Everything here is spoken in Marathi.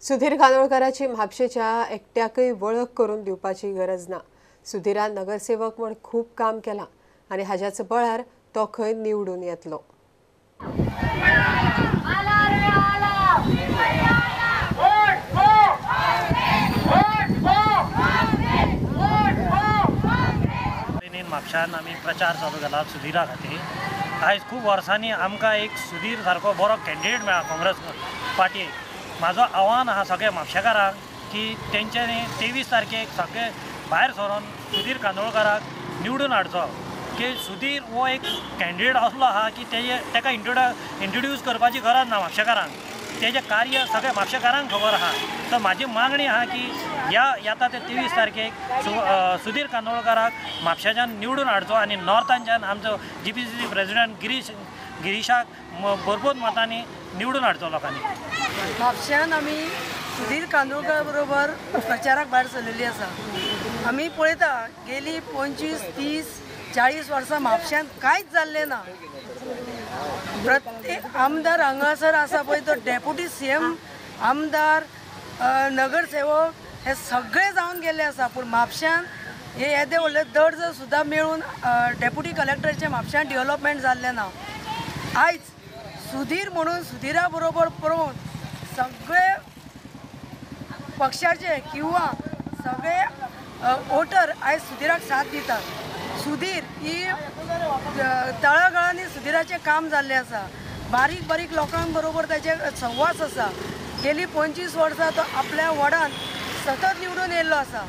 सुधीर कांदोळकराची म्हापशेच्या एकट्याकय वळख करून दिवपाची गरज ना। सुधीरान नगरसेवक म्हण खूप काम केला आणि हाच्याच बळार तो खंय निवडून येतलो। म्हापशान आमी प्रचार चालू केला सुधीरा खातीर। आयज खूब वर्सांनी आमकां एक सुधीर सारको बरो कॅन्डिडेट मेळ्ळा काँग्रेस पार्टीक। म्हाजो आव्हान आहा सगळ्या म्हापशेकारांक की तेंच्यांनी 23 तारखेक सगळे भायर सरून सुधीर कांदोळकराक निवडून हाडचो। की सुधीर हो एक कॅन्डिडेट असलो आहा की तेका इंट्रोड्यूस करपाची गरज ना म्हापशेकारांक। तेजें कार्य सगळ्या म्हापशेकारांक खबर आहा। तर म्हाजी मागणी आहा की येता ते 23 तारखेक सुधीर कांदोळकराक म्हापशेच्यान निवडून हाडचो आणि नॉर्थांच्यान आमचो GPCC प्रेसिडेंट गिरीशाक भरपूर मतांनी निवडून हाडचो लोकांनी। म्हापश्यान आमी सुधीर कांदोळकर बरोबर प्रचाराक भायर सरलेली आसा। आमी पळयता गेली 25, 30, 40 वर्सां म्हापश्यान कांयच जाल्लें ना। प्रत्येक आमदार हांगासर आसा पळय तो डेप्युटी CM आमदार नगरसेवक हे सगळे जावन गेले आसा, पूण म्हापश्यान हे येदे व्हडले दर्ज सुद्दां मेळून डेप्युटी कलेक्टरचे म्हापश्यान डेव्हलपमेंट जाल्लें ना। आयज सुधीर म्हणून सुधीरा बरोबर पळोवन सगळे पक्षाचे किंवा सगळे वोटर आयज सुधीराक साथ दितात। सुधीर ही तळागाळांनी सुधीराचें काम जाल्लें आसा। बारीक बारीक लोकां बरोबर ताचे सहवास आसा। गेली 25 वर्सां तो आपल्या वॉर्डान सतत निवडून येयल्लो आसा।